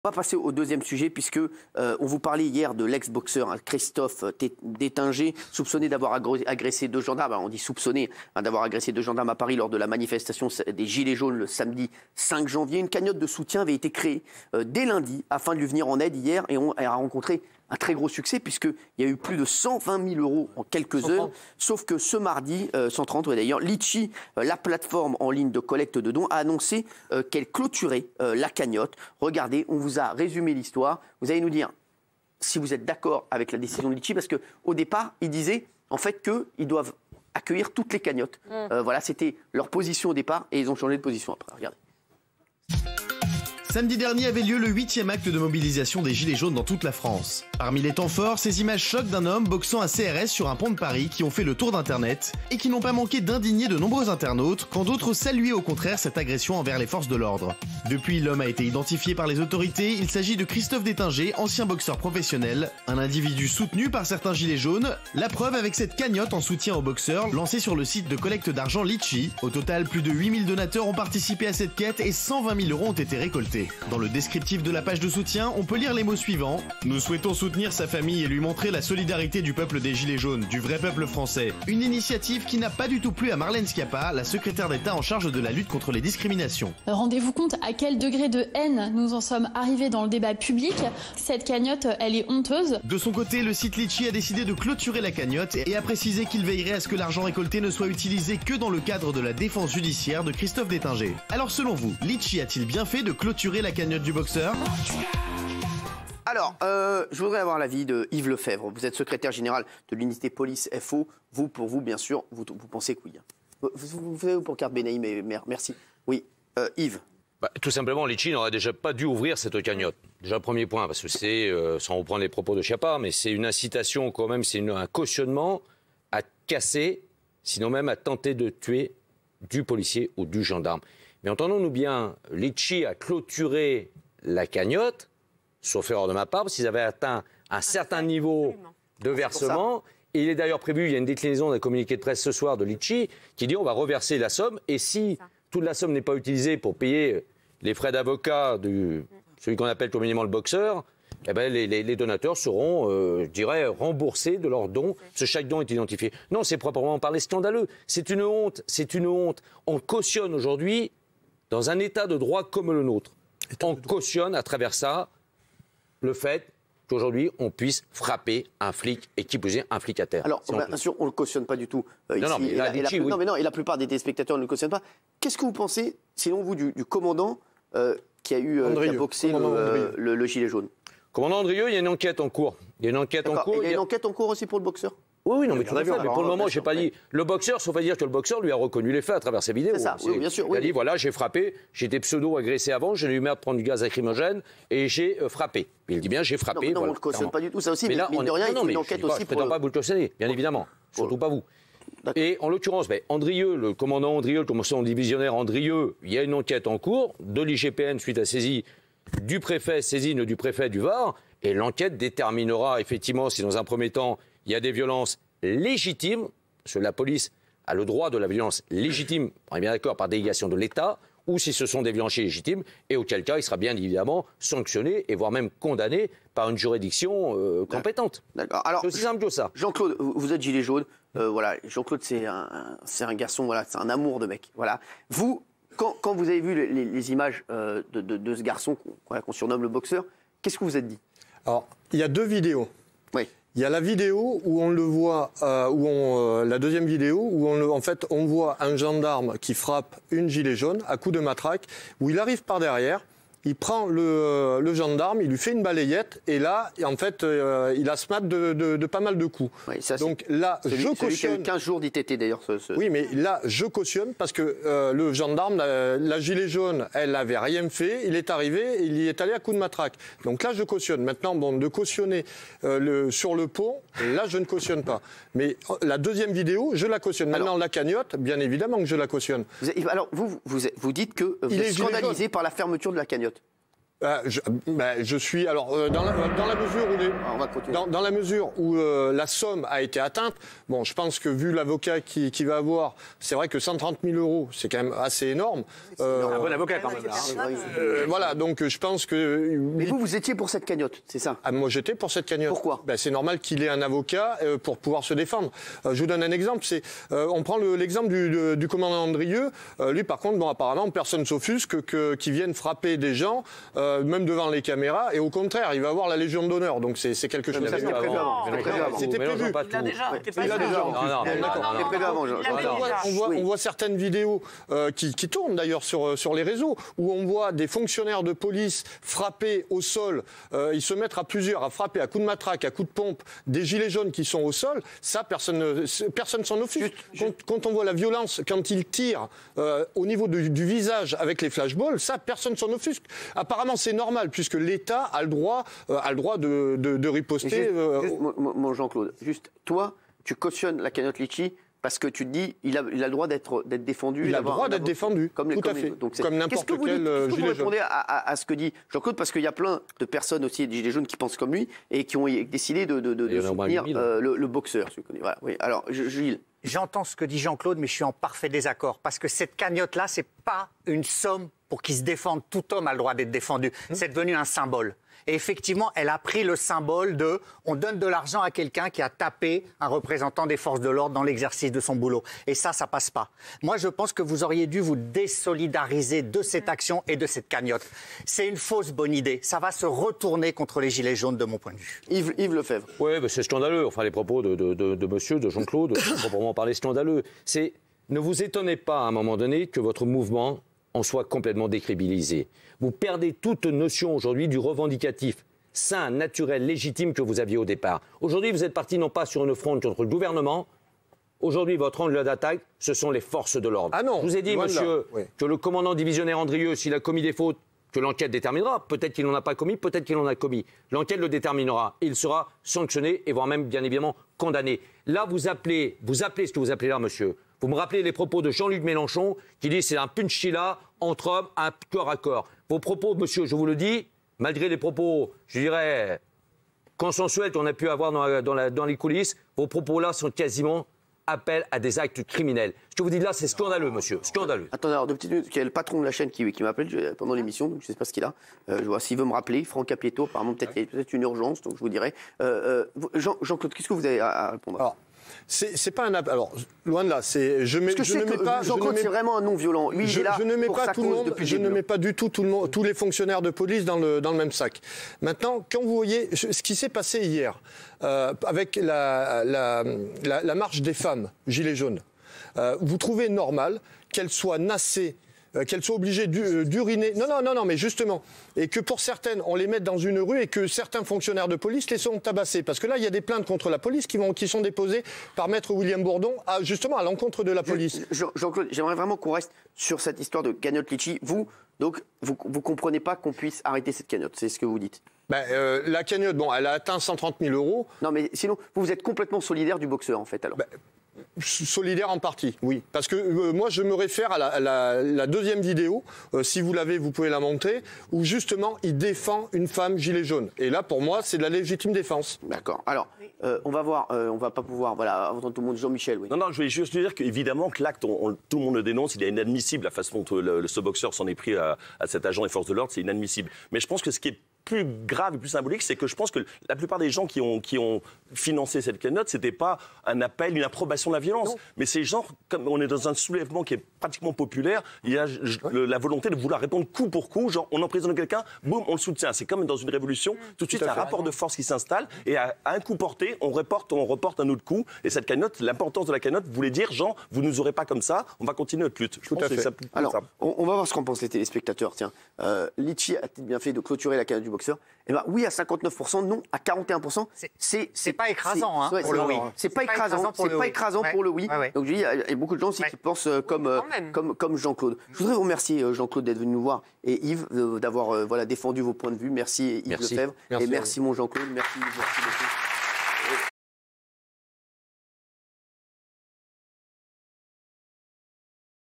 On va passer au deuxième sujet puisque on vous parlait hier de l'ex-boxeur Christophe Détinger, soupçonné d'avoir agressé 2 gendarmes. Alors on dit soupçonné d'avoir agressé 2 gendarmes à Paris lors de la manifestation des Gilets jaunes le samedi 5 janvier. Une cagnotte de soutien avait été créée dès lundi afin de lui venir en aide hier et on a rencontré un très gros succès puisqu'il y a eu plus de 120 000 € en quelques heures. Sauf que ce mardi, 130 d'ailleurs, Litchi, la plateforme en ligne de collecte de dons, a annoncé qu'elle clôturait la cagnotte. Regardez, on vous a résumé l'histoire. Vous allez nous dire si vous êtes d'accord avec la décision de Litchi parce qu'au départ, ils disaient en fait qu'ils doivent accueillir toutes les cagnottes. Voilà, c'était leur position au départ et ils ont changé de position après. Regardez. Samedi dernier avait lieu le 8e acte de mobilisation des Gilets jaunes dans toute la France. Parmi les temps forts, ces images chocs d'un homme boxant à CRS sur un pont de Paris qui ont fait le tour d'internet et qui n'ont pas manqué d'indigner de nombreux internautes quand d'autres saluaient au contraire cette agression envers les forces de l'ordre. Depuis, l'homme a été identifié par les autorités. Il s'agit de Christophe Détinger, ancien boxeur professionnel, un individu soutenu par certains Gilets jaunes. La preuve avec cette cagnotte en soutien aux boxeurs lancée sur le site de collecte d'argent Litchi. Au total, plus de 8000 donateurs ont participé à cette quête et 120 000 € ont été récoltés. Dans le descriptif de la page de soutien, on peut lire les mots suivants. Nous souhaitons soutenir sa famille et lui montrer la solidarité du peuple des Gilets jaunes, du vrai peuple français. Une initiative qui n'a pas du tout plu à Marlène Schiappa, la secrétaire d'État en charge de la lutte contre les discriminations. Rendez-vous compte à quel degré de haine nous en sommes arrivés dans le débat public. Cette cagnotte, elle est honteuse. De son côté, le site Litchi a décidé de clôturer la cagnotte et a précisé qu'il veillerait à ce que l'argent récolté ne soit utilisé que dans le cadre de la défense judiciaire de Christophe Détinger. Alors selon vous, Litchi a-t-il bien fait de clôturer la cagnotte du boxeur? Alors, je voudrais avoir l'avis de Yves Lefebvre. Vous êtes secrétaire général de l'unité police FO. Vous, pour vous, bien sûr, vous pensez que oui. Vous avez pour carte Benaïm, mais merci. Oui, Yves. Tout simplement, Litchi n'aurait déjà pas dû ouvrir cette cagnotte. Déjà, premier point, parce que c'est, sans reprendre les propos de Schiappa, mais c'est une incitation quand même, c'est un cautionnement à casser, sinon même à tenter de tuer du policier ou du gendarme. Mais entendons-nous bien, Litchi a clôturé la cagnotte, sauf erreur de ma part, parce qu'ils avaient atteint un certain niveau de versement. Et il est d'ailleurs prévu, il y a une déclinaison d'un communiqué de presse ce soir de Litchi qui dit on va reverser la somme. Et si toute la somme n'est pas utilisée pour payer les frais d'avocat de celui qu'on appelle communément le boxeur, eh ben les donateurs seront, je dirais, remboursés de leurs dons. Parce que chaque don est identifié. Non, c'est proprement parler scandaleux. C'est une honte, c'est une honte. On cautionne aujourd'hui, dans un état de droit comme le nôtre, on cautionne à travers ça le fait qu'aujourd'hui, on puisse frapper un flic et qui plus est un flic à terre. Alors, bien sûr, on ne le cautionne pas du tout. Non, non, mais et la plupart des téléspectateurs ne le cautionnent pas. Qu'est-ce que vous pensez, selon vous, du commandant qui a boxé le gilet jaune? Commandant Andrieux, il y a une enquête en cours. Il y a une enquête en cours. Il y a une enquête en cours aussi pour le boxeur? Oui, non, mais tout à fait. Mais pour le moment, je n'ai pas dit. Le boxeur, sauf à dire que le boxeur lui a reconnu les faits à travers ses vidéos. C'est ça, oui, bien sûr. Il a dit voilà, j'ai frappé, j'étais pseudo-agressé avant, j'ai eu marre de prendre du gaz lacrymogène et j'ai frappé. Il dit bien, j'ai frappé. Non, voilà, on ne le cautionne pas du tout, ça aussi. Mais là, mine de rien, il faut une enquête aussi. Je ne prétends pas vous le cautionner, bien évidemment. Surtout pas vous. Et en l'occurrence, Andrieux, le commandant Andrieux, le commandant divisionnaire Andrieux, il y a une enquête en cours de l'IGPN suite à saisine du préfet du Var. Et l'enquête déterminera effectivement si dans un premier temps, il y a des violences légitimes, parce que la police a le droit de la violence légitime, on est bien d'accord, par délégation de l'État, ou si ce sont des violences illégitimes, et auquel cas il sera bien évidemment sanctionné et voire même condamné par une juridiction compétente. D'accord. Alors, c'est aussi simple que ça. Jean-Claude, vous êtes gilet jaune. Voilà, Jean-Claude, c'est un garçon, voilà, c'est un amour de mec. Voilà. Vous, quand vous avez vu les images de ce garçon qu'on surnomme le boxeur, qu'est-ce que vous vous êtes dit? Alors, il y a 2 vidéos. Oui. Il y a la vidéo où on le voit, la deuxième vidéo où on voit un gendarme qui frappe une gilet jaune à coups de matraque, où il arrive par derrière, il prend le gendarme, il lui fait une balayette, et là, en fait, il a ce mat de pas mal de coups. Oui, ça, donc là, je cautionne. Celui qui a eu 15 jours d'ITT d'ailleurs. Oui, mais là, je cautionne parce que le gendarme, la gilet jaune, elle n'avait rien fait. Il est arrivé, il y est allé à coups de matraque. Donc là, je cautionne. Maintenant, bon, de cautionner sur le pont, là, je ne cautionne pas. Mais la deuxième vidéo, je la cautionne. Maintenant, la cagnotte, bien évidemment que je la cautionne. Alors, vous dites que vous êtes scandalisé par la fermeture de la cagnotte. Je suis alors dans la mesure où on va continuer. dans la mesure où la somme a été atteinte. Bon, je pense que vu l'avocat qui va avoir, c'est vrai que 130 000 €, c'est quand même assez énorme. Un bon avocat quand même. Voilà, donc je pense que. Mais vous étiez pour cette cagnotte, c'est ça? Moi, j'étais pour cette cagnotte. Pourquoi? C'est normal qu'il ait un avocat pour pouvoir se défendre. Je vous donne un exemple. On prend l'exemple du commandant Andrieux. Lui, par contre, apparemment, personne s'offusque qu'il vienne frapper des gens. Même devant les caméras, et au contraire, il va avoir la Légion d'honneur. Donc c'est quelque chose. C'était prévu avant. C'était prévu. Il a déjà. On voit certaines vidéos qui tournent d'ailleurs sur les réseaux, où on voit des fonctionnaires de police frapper au sol. Ils se mettent à plusieurs à frapper à coups de matraque, à coups de pompe, des gilets jaunes qui sont au sol. Ça, personne s'en offusque. Quand on voit la violence, quand ils tirent au niveau du visage avec les flashballs, ça, personne s'en offusque. Apparemment, c'est normal, puisque l'État a le droit de riposter. Mon Jean-Claude, juste, toi, tu cautionnes la cagnotte Litchi parce que tu te dis il a le droit d'être défendu. Il a le droit d'être défendu, tout à fait. Comme n'importe quel gilet jaune. Qu'est-ce que vous répondez à ce que dit Jean-Claude? Parce qu'il y a plein de personnes aussi, des gilets jaunes, qui pensent comme lui et qui ont décidé de soutenir le boxeur. Voilà, oui. Alors, Gilles. J'entends ce que dit Jean-Claude, mais je suis en parfait désaccord. Parce que cette cagnotte-là, c'est pas une somme pour qu'il se défende. Tout homme a le droit d'être défendu. C'est devenu un symbole. Et effectivement, elle a pris le symbole de « on donne de l'argent à quelqu'un qui a tapé un représentant des forces de l'ordre dans l'exercice de son boulot ». Et ça passe pas. Moi, je pense que vous auriez dû vous désolidariser de cette action et de cette cagnotte. C'est une fausse bonne idée. Ça va se retourner contre les gilets jaunes, de mon point de vue. Yves Lefebvre. Oui, c'est scandaleux. Enfin, les propos de monsieur, de Jean-Claude, proprement parler, scandaleux. Ne vous étonnez pas, à un moment donné, que votre mouvement en soit complètement décrédibilisé. Vous perdez toute notion aujourd'hui du revendicatif sain, naturel, légitime que vous aviez au départ. Aujourd'hui, vous êtes parti non pas sur une fronde contre le gouvernement. Aujourd'hui, votre angle d'attaque, ce sont les forces de l'ordre. Ah non, je vous ai dit, monsieur, que le commandant divisionnaire Andrieux, s'il a commis des fautes, que l'enquête déterminera. Peut-être qu'il n'en a pas commis, peut-être qu'il en a commis. L'enquête le déterminera. Il sera sanctionné et voire même, bien évidemment, condamné. Là, vous appelez ce que vous appelez là, monsieur. Vous me rappelez les propos de Jean-Luc Mélenchon qui dit c'est un punchilla entre hommes, un corps à corps. Vos propos, monsieur, je vous le dis, malgré les propos, je dirais, consensuels qu'on a pu avoir dans les coulisses, vos propos-là sont quasiment appel à des actes criminels. Ce que vous dites là, c'est scandaleux, monsieur. Scandaleux. Attendez, alors, 2 petites minutes, il y a le patron de la chaîne qui m'appelle pendant l'émission, donc je ne sais pas ce qu'il a. Je vois s'il veut me rappeler. Franck Capieto, apparemment, peut-être une urgence, donc je vous dirai. Jean-Claude, qu'est-ce que vous avez à répondre? Alors, c'est pas un appel. Alors, loin de là, je ne mets pas. Jean-Claude, c'est vraiment un non violent. Lui, il est là pour sa cause depuis je ne mets pas du tout tous les fonctionnaires de police dans le même sac. Maintenant, quand vous voyez ce qui s'est passé hier avec la marche des femmes gilets jaunes, vous trouvez normal qu'elles soient nassées, qu'elles soient obligées d'uriner. Non, mais justement. Et que pour certaines, on les mette dans une rue et que certains fonctionnaires de police les sont tabassés. Parce que là, il y a des plaintes contre la police qui sont déposées par maître William Bourdon, justement à l'encontre de la police. Jean-Claude, j'aimerais vraiment qu'on reste sur cette histoire de cagnotte Litchi. Vous comprenez pas qu'on puisse arrêter cette cagnotte, c'est ce que vous dites? La cagnotte, elle a atteint 130 000 €. Non, mais sinon, vous êtes complètement solidaire du boxeur, en fait, alors. Solidaire en partie, oui. Parce que moi, je me réfère à la deuxième vidéo, si vous l'avez, vous pouvez la monter, où justement, il défend une femme gilet jaune. Et là, pour moi, c'est de la légitime défense. D'accord. Alors, on va voir, on va pas pouvoir, entendre tout le monde. Jean-Michel, oui. Non, je voulais juste dire qu'évidemment que l'acte, tout le monde le dénonce, il est inadmissible, la façon dont ce boxeur s'en est pris à cet agent des forces de l'ordre, c'est inadmissible. Mais je pense que ce qui est plus grave et plus symbolique, c'est que je pense que la plupart des gens qui ont financé cette cagnotte, c'était pas un appel, une approbation de la violence. Non. Mais ces gens, comme on est dans un soulèvement qui est pratiquement populaire, il y a la volonté de vouloir répondre coup pour coup, genre on emprisonne quelqu'un, boum, on le soutient. C'est comme dans une révolution, tout de suite un rapport de force qui s'installe et à un coup porté, on reporte un autre coup. Et cette cagnotte, l'importance de la cagnotte voulait dire, genre, vous nous aurez pas comme ça, on va continuer notre lutte. Tout à fait. Alors, on va voir ce qu'en pensent les téléspectateurs. Tiens, Litchi a-t-il bien fait de clôturer la cagnotte du boxeur? Eh ben, oui à 59%, non à 41%. C'est pas écrasant pour le oui. C'est pas écrasant pour le oui. Ouais. Donc je dis, il y a beaucoup de gens aussi qui pensent comme Jean-Claude. Je voudrais vous remercier Jean-Claude d'être venu nous voir et Yves d'avoir défendu vos points de vue. Merci Yves Lefebvre et merci mon Jean-Claude. Merci beaucoup.